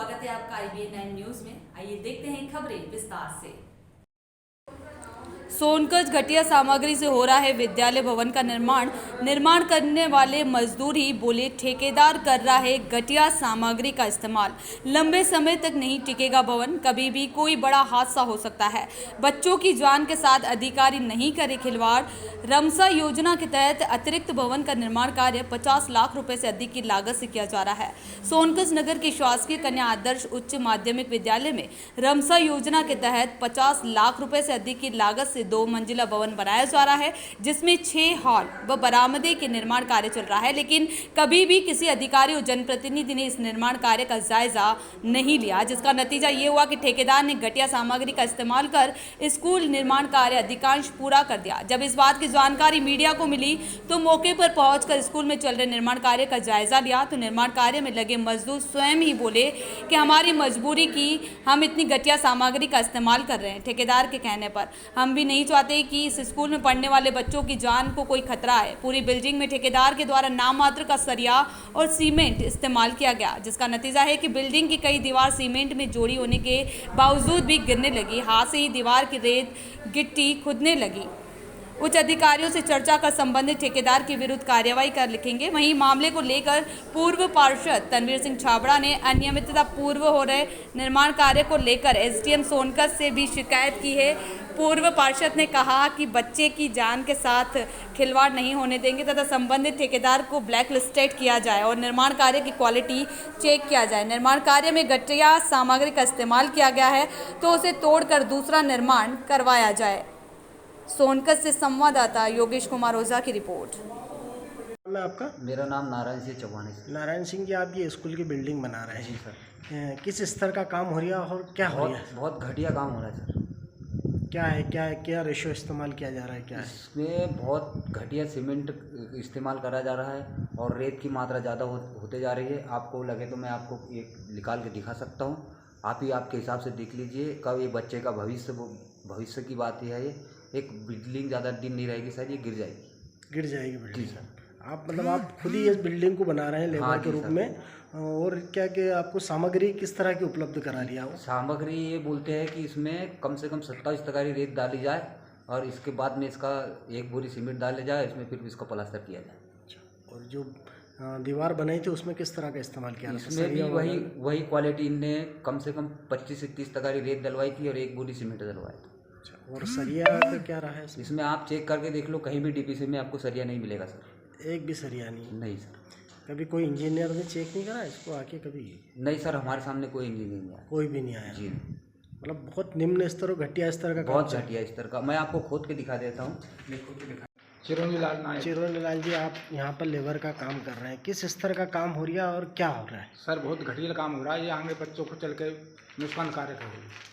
स्वागत है आपका IBN 9 न्यूज में। आइए देखते हैं खबरें विस्तार से। सोनकच घटिया सामग्री से हो रहा है विद्यालय भवन का निर्माण करने वाले मजदूर ही बोले ठेकेदार कर रहा है घटिया सामग्री का इस्तेमाल। लंबे समय तक नहीं टिकेगा भवन, कभी भी कोई बड़ा हादसा हो सकता है। बच्चों की जान के साथ अधिकारी नहीं करे खिलवाड़। रमसा योजना के तहत अतिरिक्त भवन का निर्माण कार्य 50 लाख रुपए से अधिक की लागत से किया जा रहा है। सोनकच नगर के शासकीय कन्या आदर्श उच्च माध्यमिक विद्यालय में रमसा योजना के तहत 50 लाख रुपए से अधिक की लागत से 2 मंजिला भवन बनाया जा रहा है, जिसमें 6 हॉल व बरामदे के निर्माण कार्य चल रहा है। लेकिन कभी भी किसी अधिकारी और जनप्रतिनिधि ने इस निर्माण कार्य का जायजा नहीं लिया, जिसका नतीजा ये हुआ कि ठेकेदार ने घटिया सामग्री का इस्तेमाल कर स्कूल निर्माण कार्य अधिकांश पूरा कर दिया। जब इस बात की जानकारी मीडिया को मिली तो मौके पर पहुंचकर स्कूल में चल रहे निर्माण कार्य का जायजा लिया तो निर्माण कार्य में लगे मजदूर स्वयं ही बोले कि हमारी मजबूरी की हम इतनी घटिया सामग्री का इस्तेमाल कर रहे हैं। ठेकेदार के कहने पर हम भी नहीं चाहते कि इस स्कूल में पढ़ने वाले बच्चों की जान को कोई खतरा है। पूरी बिल्डिंग में ठेकेदार के द्वारा नाम मात्र का सरिया और सीमेंट इस्तेमाल किया गया, जिसका नतीजा है कि बिल्डिंग की कई दीवार सीमेंट में जोड़ी होने के बावजूद भी गिरने लगी। हाथ से ही दीवार की रेत गिट्टी खुदने लगी। उच्च अधिकारियों से चर्चा कर संबंधित ठेकेदार के विरुद्ध कार्यवाही कर लिखेंगे। वहीं मामले को लेकर पूर्व पार्षद तनवीर सिंह छाबड़ा ने अनियमितता पूर्व हो रहे निर्माण कार्य को लेकर SDM सोनकच से भी शिकायत की है। पूर्व पार्षद ने कहा कि बच्चे की जान के साथ खिलवाड़ नहीं होने देंगे तथा संबंधित ठेकेदार को ब्लैक लिस्टेड किया जाए और निर्माण कार्य की क्वालिटी चेक किया जाए। निर्माण कार्य में घटिया सामग्री का इस्तेमाल किया गया है तो उसे तोड़कर दूसरा निर्माण करवाया जाए। सोनकच से संवाददाता योगेश कुमार ओझा की रिपोर्ट। मैं आपका मेरा नाम नारायण सिंह चौहान है। नारायण सिंह जी, आप ये स्कूल की बिल्डिंग बना रहे हैं जी सर। किस स्तर का काम हो रहा है और क्या हो रहा है? बहुत घटिया काम हो रहा है सर। क्या रेशो इस्तेमाल किया जा रहा है? क्या है इसमें बहुत घटिया सीमेंट इस्तेमाल करा जा रहा है और रेत की मात्रा ज़्यादा होते जा रही है। आपको लगे तो मैं आपको एक निकाल के दिखा सकता हूँ, आप ही आपके हिसाब से देख लीजिए। कब ये बच्चे का भविष्य की बात है। ये एक बिल्डिंग ज़्यादा दिन नहीं रहेगी सर, ये गिर जाएगी बिल्डिंग। जी सर। आप खुद ही इस बिल्डिंग को बना रहे हैं लेबर के रूप में, और क्या कि आपको सामग्री किस तरह की उपलब्ध करा लिया हो? सामग्री ये बोलते हैं कि इसमें कम से कम 27 तगारी रेत डाली जाए और इसके बाद में इसका 1 बोरी सीमेंट डाले जाए, इसमें फिर इसका प्लास्टर किया जाए। और जो दीवार बनाई थी उसमें किस तरह का इस्तेमाल किया? इसमें भी वही क्वालिटी इनने कम से कम 25 से 30 तगारी रेत डलवाई थी और 1 बोरी सीमेंट डलवाई थी। और सरिया का क्या रहा है इसमें आप चेक करके देख लो, कहीं भी DPC में आपको सरिया नहीं मिलेगा सर। एक भी सरिया नहीं सर। कभी कोई इंजीनियर ने चेक नहीं करा इसको आके? कभी नहीं सर, हमारे सामने कोई इंजीनियर नहीं आया। कोई भी नहीं आया? जी। मतलब बहुत निम्न स्तर और घटिया स्तर का, बहुत घटिया स्तर का। मैं आपको खोद के दिखा देता हूँ। चिरोनी लाल जी, आप यहाँ पर लेबर का काम कर रहे हैं, किस स्तर का काम हो रहा है और क्या हो रहा है? सर बहुत घटिया काम हो रहा है। ये आगे बच्चों को चल के नुकसान कारक है।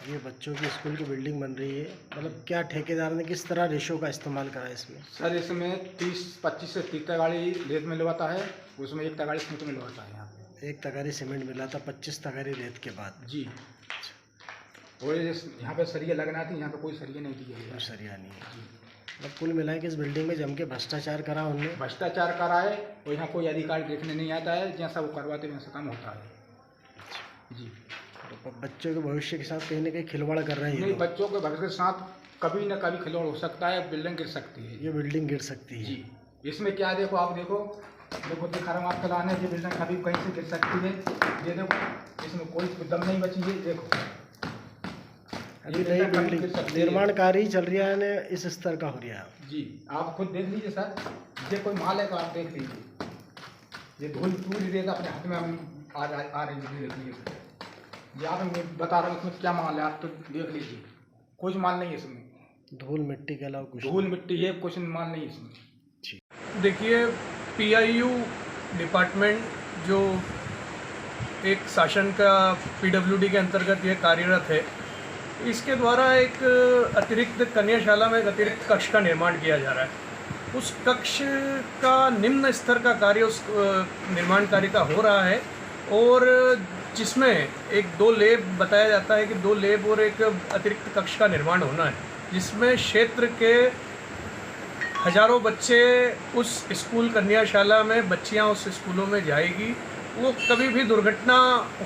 ये बच्चों की स्कूल की बिल्डिंग बन रही है, मतलब क्या ठेकेदार ने किस तरह रेशो का इस्तेमाल करा है इसमें? सर इसमें 25 से 30 तगाड़ी रेत में मिलवाता है, उसमें 1 तगाड़ी सीमेंट मिलवाता है। यहाँ पे 1 तगारी सीमेंट मिला था 25 तगारी रेत के बाद? जी। और यहाँ पे सरिया लगना थी, यहाँ पे कोई सरिया नहीं दिया है। सरिया नहीं है। मतलब कुल मिला के इस बिल्डिंग में जम के भ्रष्टाचार करा उन्होंने? भ्रष्टाचार करा है और यहाँ कोई अधिकारी देखने नहीं आता है। जैसा वो करवाते वैसा काम होता है। जी। तो बच्चों के भविष्य के साथ कहीं ना कहीं खिलवाड़ कर रहे हैं? नहीं, बच्चों के भविष्य के साथ कभी न कभी खिलवाड़ हो सकता है। बिल्डिंग गिर सकती है। ये बिल्डिंग गिर सकती है? जी। इसमें क्या देखो, आप देखो दिखा रहा हूँ आपको लाने, ये बिल्डिंग कभी कहीं से गिर सकती है। ये देखो, इसमें कोई दम नहीं बची है। देखो अभी नई बिल्डिंग निर्माण कार्य चल रहा है, इस स्तर का हो रहा है। जी, आप खुद देख लीजिए सर। ये कोई माल है तो आप देख लीजिए। ये धूल पूरी रेत अपने हाथ में आ रही है। देख लीजिए, ये आप बता रहा हूँ इसमें क्या माल है, आप तो देख लीजिए। कुछ माल नहीं है इसमें। धूल मिट्टी के अलावा कुछ? धूल मिट्टी है, कुछ माल नहीं है इसमें। देखिए, PIU डिपार्टमेंट जो एक शासन का PWD के अंतर्गत ये कार्यरत है, इसके द्वारा एक अतिरिक्त कन्याशाला में एक अतिरिक्त कक्ष का निर्माण किया जा रहा है। उस कक्ष का निम्न स्तर का कार्य उस निर्माण कार्य का हो रहा है और जिसमें 2 लैब बताया जाता है कि 2 लैब और एक अतिरिक्त कक्ष का निर्माण होना है, जिसमें क्षेत्र के हजारों बच्चे उस स्कूल कन्याशाला में बच्चियां उस स्कूलों में जाएगी वो कभी भी दुर्घटना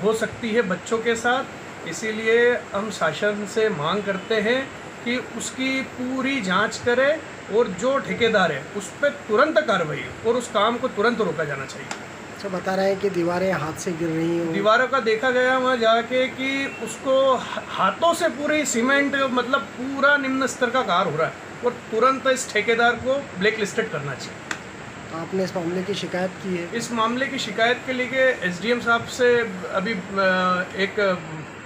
हो सकती है बच्चों के साथ। इसीलिए हम शासन से मांग करते हैं कि उसकी पूरी जांच करे और जो ठेकेदार है उस पर तुरंत कार्रवाई हो और उस काम को तुरंत रोका जाना चाहिए। अच्छा, बता रहे हैं कि दीवारें हाथ से गिर रही हैं। दीवारों का देखा गया वहाँ जाके कि उसको हाथों से पूरी सीमेंट मतलब पूरा निम्न स्तर का कार्य हो रहा है और तुरंत इस ठेकेदार को ब्लैक लिस्टेड करना चाहिए। आपने इस मामले की शिकायत की है? इस मामले की शिकायत के लिए एसडीएम साहब से अभी एक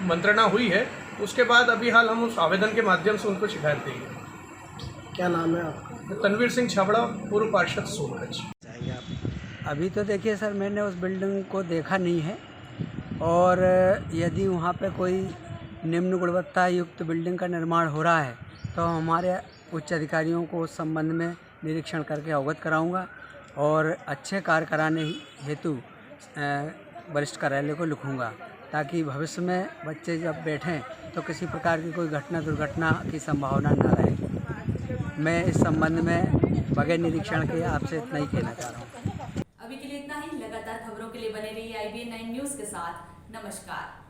मंत्रणा हुई है। उसके बाद अभी हाल हम उस आवेदन के माध्यम से उनको शिकायत देंगे। क्या नाम है आपका? तनवीर सिंह छाबड़ा, पूर्व पार्षद सोनगंज। जाएंगे आप? अभी तो देखिए सर, मैंने उस बिल्डिंग को देखा नहीं है, और यदि वहाँ पे कोई निम्न गुणवत्ता युक्त बिल्डिंग का निर्माण हो रहा है तो हमारे उच्च अधिकारियों को उस संबंध में निरीक्षण करके अवगत कराऊंगा और अच्छे कार्य कराने हेतु वरिष्ठ कार्यालय को लिखूंगा, ताकि भविष्य में बच्चे जब बैठें तो किसी प्रकार की कोई दुर्घटना की संभावना न रहे। मैं इस संबंध में बगैर निरीक्षण के आपसे इतना ही कहना चाह रहा हूँ। अभी के लिए इतना ही। लगातार खबरों के लिए बने रहिए IBN 9 न्यूज़ के साथ। नमस्कार।